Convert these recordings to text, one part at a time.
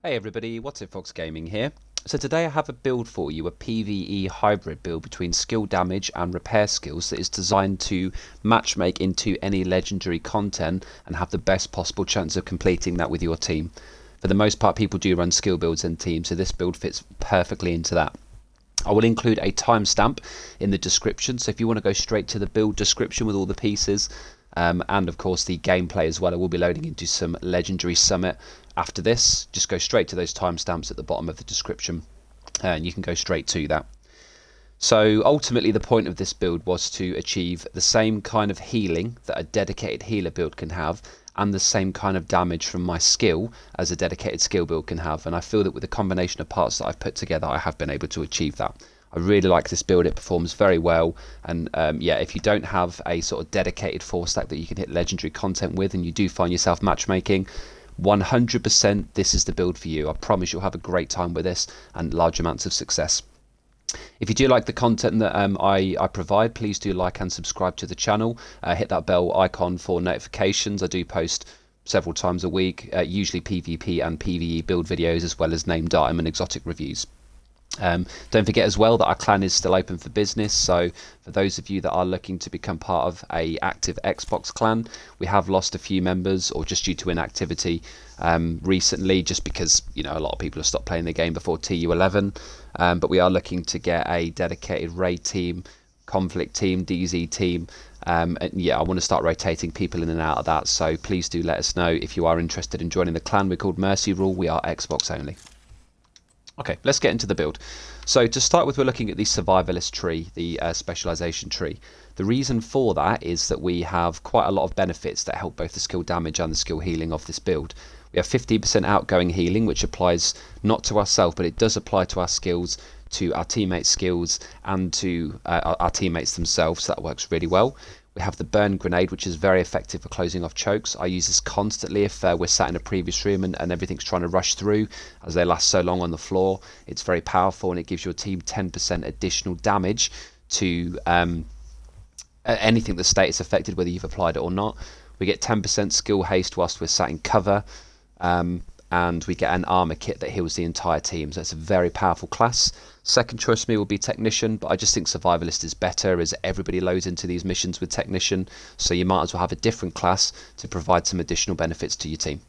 Hey everybody, what's it Fox Gaming here. So today I have a build for you, a PvE hybrid build between skill damage and repair skills that is designed to matchmake into any legendary content and have the best possible chance of completing that with your team. For the most part, people do run skill builds in teams, so this build fits perfectly into that. I will include a timestamp in the description, so if you want to go straight to the build description with all the pieces, and of course the gameplay as well, I will be loading into some Legendary Summit after this. Just go straight to those timestamps at the bottom of the description and you can go straight to that. So ultimately the point of this build was to achieve the same kind of healing that a dedicated healer build can have, and the same kind of damage from my skill as a dedicated skill build can have, and I feel that with the combination of parts that I've put together I have been able to achieve that. I really like this build, it performs very well, and yeah, if you don't have a sort of dedicated 4-stack that you can hit legendary content with and you do find yourself matchmaking, 100% this is the build for you. I promise you'll have a great time with this and large amounts of success. If you do like the content that I provide, please do like and subscribe to the channel. Hit that bell icon for notifications. I do post several times a week, usually PvP and PvE build videos, as well as named item and exotic reviews. Don't forget as well that our clan is still open for business, so for those of you that are looking to become part of a active Xbox clan, we have lost a few members, or just due to inactivity recently, just because a lot of people have stopped playing the game before TU11, but we are looking to get a dedicated raid team, conflict team, DZ team, and yeah, I want to start rotating people in and out of that, so please do let us know if you are interested in joining the clan. We're called Mercy Rule, we are Xbox only. Okay, let's get into the build. So to start with, we're looking at the survivalist tree, the specialization tree. The reason for that is that we have quite a lot of benefits that help both the skill damage and the skill healing of this build. We have 15% outgoing healing, which applies not to ourselves, but it does apply to our skills, to our teammates' skills, and to our teammates themselves, so that works really well. We have the burn grenade, which is very effective for closing off chokes. I use this constantly if we're sat in a previous room and everything's trying to rush through, as they last so long on the floor. It's very powerful and it gives your team 10% additional damage to anything the state is affected, whether you've applied it or not. We get 10% skill haste whilst we're sat in cover, and we get an armor kit that heals the entire team, so it's a very powerful class. Second choice for me will be Technician, but I just think Survivalist is better, as everybody loads into these missions with Technician, so you might as well have a different class to provide some additional benefits to your team.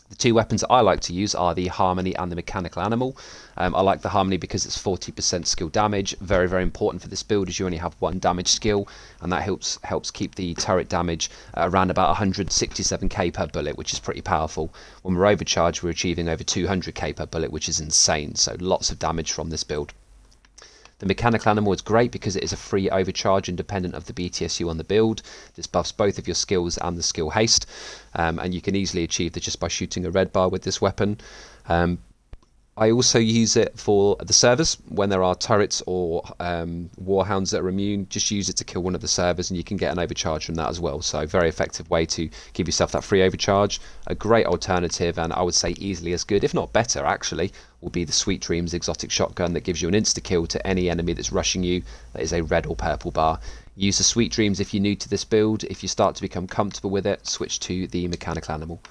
The two weapons that I like to use are the Harmony and the Mechanical Animal. I like the Harmony because it's 40% skill damage, very, very important for this build, as you only have one damage skill, and that helps keep the turret damage around about 167k per bullet, which is pretty powerful. When we're overcharged, we're achieving over 200k per bullet, which is insane, so lots of damage from this build. The Mechanical Animal is great because it is a free overcharge independent of the BTSU on the build. This buffs both of your skills and the skill haste, and you can easily achieve that just by shooting a red bar with this weapon. I also use it for the servers. When there are turrets or warhounds that are immune, just use it to kill one of the servers and you can get an overcharge from that as well. So very effective way to give yourself that free overcharge. A great alternative, and I would say easily as good, if not better actually, will be the Sweet Dreams exotic shotgun that gives you an insta-kill to any enemy that's rushing you that is a red or purple bar. Use the Sweet Dreams if you're new to this build. If you start to become comfortable with it, switch to the Mechanical Animal.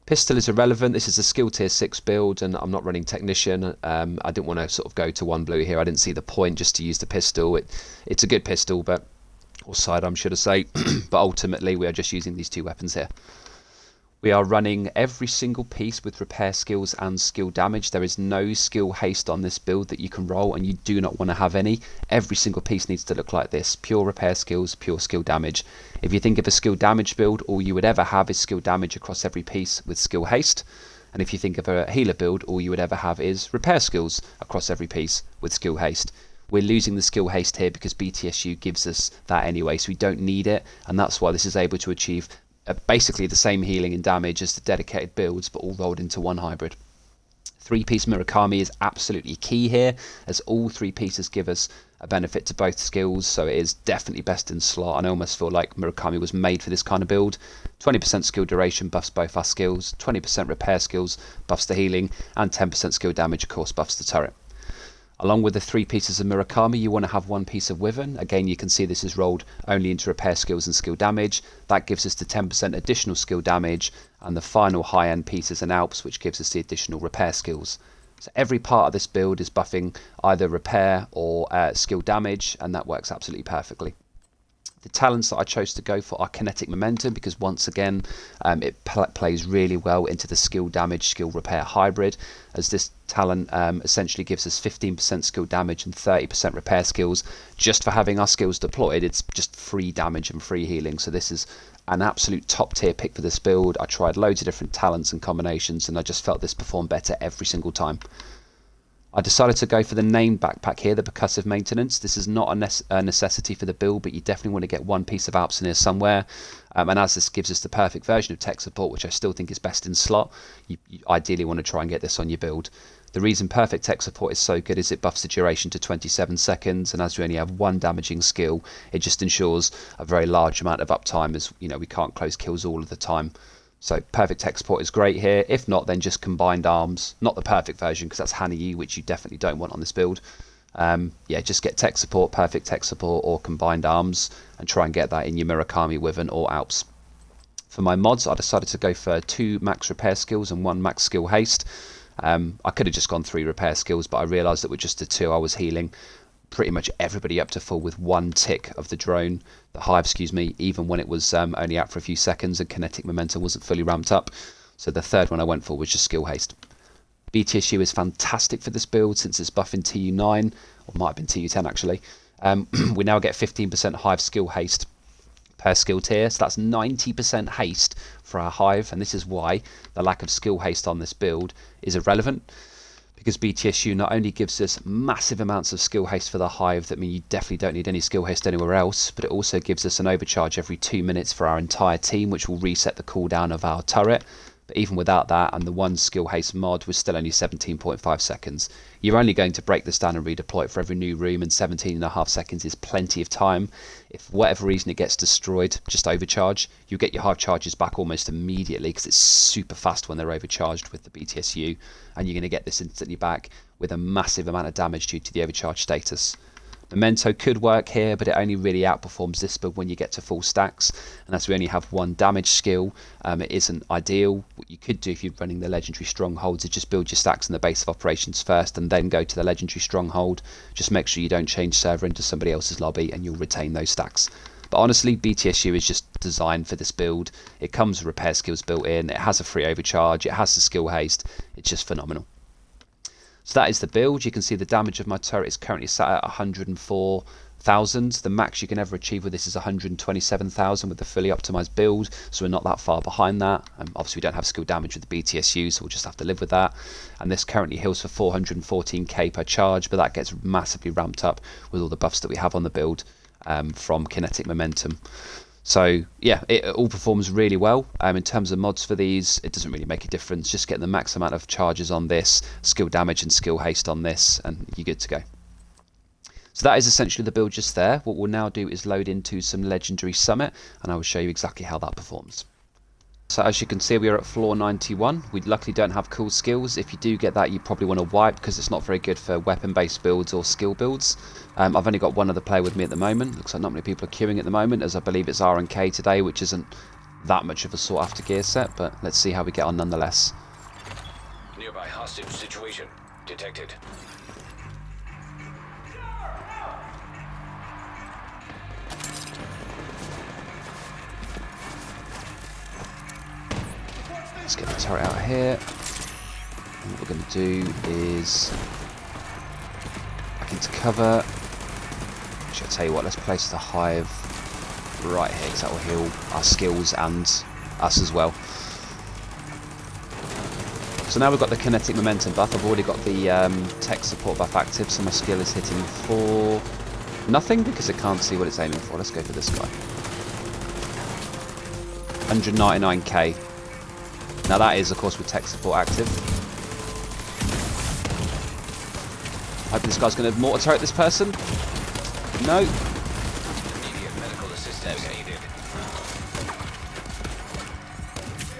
Pistol is irrelevant. This is a skill tier 6 build and I'm not running Technician. I didn't want to sort of go to one blue here. I didn't see the point just to use the pistol. It's a good pistol, or sidearm should I say, but ultimately we are just using these two weapons here. We are running every single piece with repair skills and skill damage. There is no skill haste on this build that you can roll, and you do not want to have any. Every single piece needs to look like this. Pure repair skills, pure skill damage. If you think of a skill damage build, all you would ever have is skill damage across every piece with skill haste. And if you think of a healer build, all you would ever have is repair skills across every piece with skill haste. We're losing the skill haste here because BTSU gives us that anyway, so we don't need it, and that's why this is able to achieve basically the same healing and damage as the dedicated builds, but all rolled into one hybrid. 3-piece Murakami is absolutely key here, as all 3 pieces give us a benefit to both skills, so it is definitely best in slot, and I almost feel like Murakami was made for this kind of build. 20% skill duration buffs both our skills, 20% repair skills buffs the healing, and 10% skill damage of course buffs the turret. Along with the 3 pieces of Murakami, you want to have 1 piece of Wyvern. Again, you can see this is rolled only into repair skills and skill damage. That gives us the 10% additional skill damage, and the final high-end piece is an Alps, which gives us the additional repair skills. So every part of this build is buffing either repair or skill damage, and that works absolutely perfectly. The talents that I chose to go for are kinetic momentum, because once again it plays really well into the skill damage, skill repair hybrid, as this talent essentially gives us 15% skill damage and 30% repair skills just for having our skills deployed. It's just free damage and free healing, so this is an absolute top tier pick for this build. I tried loads of different talents and combinations, and I just felt this performed better every single time. I decided to go for the named backpack here, the percussive maintenance. This is not a necessity for the build, but you definitely want to get 1 piece of Alps in here somewhere. And as this gives us the perfect version of tech support, which I still think is best in slot, you ideally want to try and get this on your build. The reason perfect tech support is so good is it buffs the duration to 27 seconds, and as we only have 1 damaging skill, it just ensures a very large amount of uptime, as you know, we can't close kills all of the time. So perfect tech support is great here. If not, then just combined arms. Not the perfect version, because that's Hanayi, which you definitely don't want on this build. Yeah, just get tech support, perfect tech support, or combined arms, and try and get that in your Murakami, Wyvern, or Alps. For my mods, I decided to go for 2 max repair skills and 1 max skill haste. I could have just gone 3 repair skills, but I realised that with just the 2 I was healing pretty much everybody up to full with 1 tick of the drone, the hive, excuse me, even when it was only out for a few seconds and kinetic momentum wasn't fully ramped up. So the third one I went for was just skill haste. BTSU is fantastic for this build since it's buffing TU9, or might have been TU10 actually. We now get 15% hive skill haste per skill tier, so that's 90% haste for our hive, and this is why the lack of skill haste on this build is irrelevant, because BTSU not only gives us massive amounts of skill haste for the hive that mean you definitely don't need any skill haste anywhere else, but it also gives us an overcharge every 2 minutes for our entire team, which will reset the cooldown of our turret. But even without that, and the 1 skill haste mod was still only 17.5 seconds. You're only going to break this down and redeploy it for every new room, and 17.5 seconds is plenty of time. If for whatever reason it gets destroyed, just overcharge. You get your hive charges back almost immediately, because it's super fast when they're overcharged with the BTSU, and you're going to get this instantly back with a massive amount of damage due to the overcharge status. Memento could work here, but it only really outperforms this build when you get to full stacks, and as we only have 1 damage skill, it isn't ideal. What you could do if you're running the legendary Strongholds is just build your stacks in the base of operations first and then go to the legendary Stronghold. Just make sure you don't change server into somebody else's lobby, and you'll retain those stacks. But honestly, BTSU is just designed for this build. It comes with repair skills built in, it has a free overcharge, it has the skill haste. It's just phenomenal. So that is the build. You can see the damage of my turret is currently sat at 104,000. The max you can ever achieve with this is 127,000 with the fully optimized build, so we're not that far behind that. Obviously we don't have skill damage with the BTSU, so we'll just have to live with that. And this currently heals for 414k per charge, but that gets massively ramped up with all the buffs that we have on the build from kinetic momentum. So yeah, it all performs really well. In terms of mods for these, it doesn't really make a difference. Just get the max amount of charges on this, skill damage and skill haste on this, and you're good to go. So that is essentially the build just there. What we'll now do is load into some Legendary Summit, and I will show you exactly how that performs. So as you can see, we are at floor 91. We luckily don't have cool skills. If you do get that, you probably want to wipe, because it's not very good for weapon-based builds or skill builds. I've only got 1 other player with me at the moment. Looks like not many people are queuing at the moment, as I believe it's R&K today, which isn't that much of a sought-after gear set, but let's see how we get on nonetheless. Nearby hostage situation detected. Let's get the turret out here. And what we're going to do is back into cover. Actually, I'll tell you what, let's place the hive right here, because that will heal our skills and us as well. So now we've got the kinetic momentum buff. I've already got the tech support buff active, so my skill is hitting for nothing because it can't see what it's aiming for. Let's go for this guy. 199k. Now that is, of course, with tech support active. I hope this guy's going to mortar turret this person. No. Immediate medical assistance needed.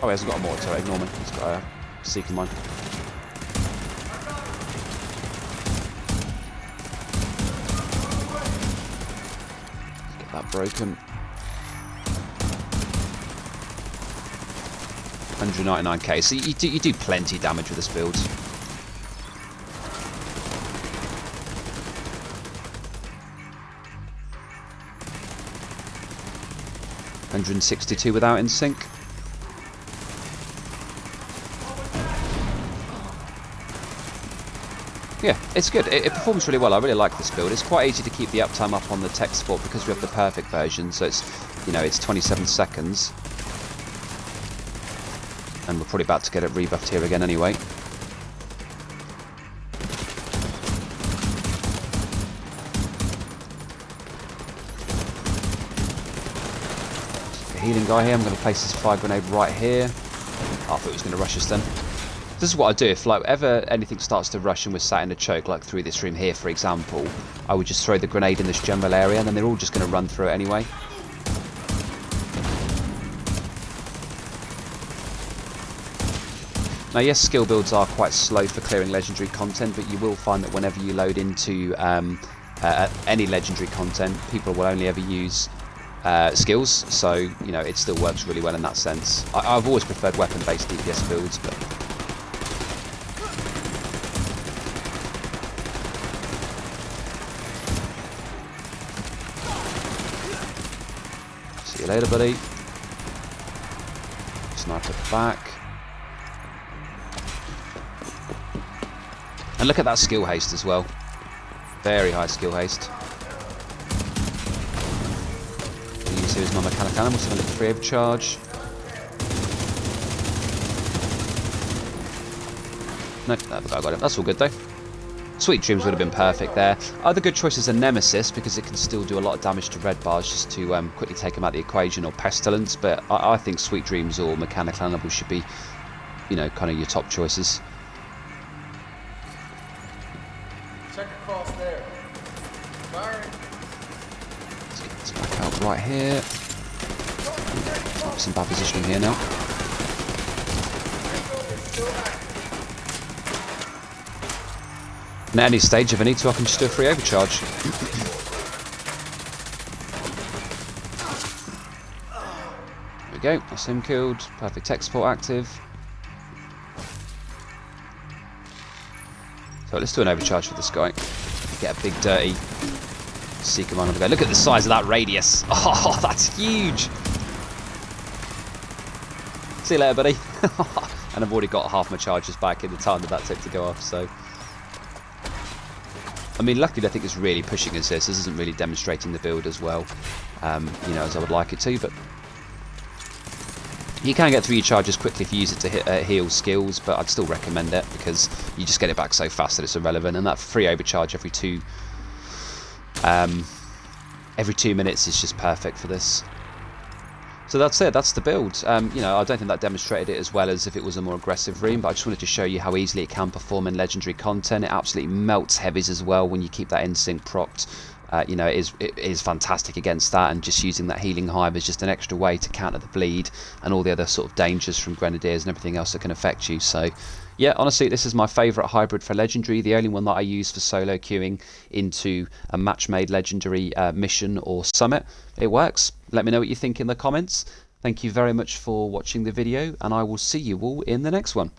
Oh, he hasn't got a mortar turret. Ignore me. He's got a seeker mine. that broken. 199k, so you do plenty damage with this build. 162 without in sync. Yeah, it's good. It performs really well. I really like this build. It's quite easy to keep the uptime up on the tech support because we have the perfect version. So it's, you know, it's 27 seconds. And we're probably about to get it rebuffed here again anyway. The healing guy here, I'm going to place this fire grenade right here. Oh, I thought he was going to rush us then. This is what I do if, like, ever anything starts to rush and we're sat in a choke, like through this room here, for example, I would just throw the grenade in this general area, and then they're all just going to run through it anyway. Now, yes, skill builds are quite slow for clearing legendary content, but you will find that whenever you load into any legendary content, people will only ever use skills, so, you know, it still works really well in that sense. I've always preferred weapon-based DPS builds, but... See you later, buddy. Sniper at the back. And look at that skill haste as well. Very high skill haste. Use here is my mechanical animal, so I'm going to free overcharge. No, I got him. That's all good though. Sweet Dreams would have been perfect there. Other good choices are Nemesis, because it can still do a lot of damage to red bars just to quickly take them out of the equation, or Pestilence, but I think Sweet Dreams or Mechanical Animal should be, you know, kind of your top choices. Check across there. Fire. Let's get this back out right here. Some bad positioning here now. And at any stage, if I need to, I can just do a free overcharge. There we go, that's him killed. Perfect tech support active. So let's do an overcharge for this guy. Get a big dirty Seeker mine on the go. Look at the size of that radius. Oh, that's huge. See you later, buddy. And I've already got half my charges back in the time that took to go off, so... I mean, luckily I think it's really pushing us this. This isn't really demonstrating the build as well, you know, as I would like it to, but... You can get through your charges quickly if you use it to heal skills, but I'd still recommend it because you just get it back so fast that it's irrelevant. And that free overcharge every 2 minutes is just perfect for this. So that's it, that's the build. You know, I don't think that demonstrated it as well as if it was a more aggressive ream, but I just wanted to show you how easily it can perform in legendary content. It absolutely melts heavies as well when you keep that in sync procced. You know, it is fantastic against that, and just using that healing hive is just an extra way to counter the bleed and all the other sort of dangers from grenadiers and everything else that can affect you. So yeah, honestly, this is my favourite hybrid for legendary, the only one that I use for solo queuing into a match-made legendary mission or summit. It works. Let me know what you think in the comments. Thank you very much for watching the video, and I will see you all in the next one.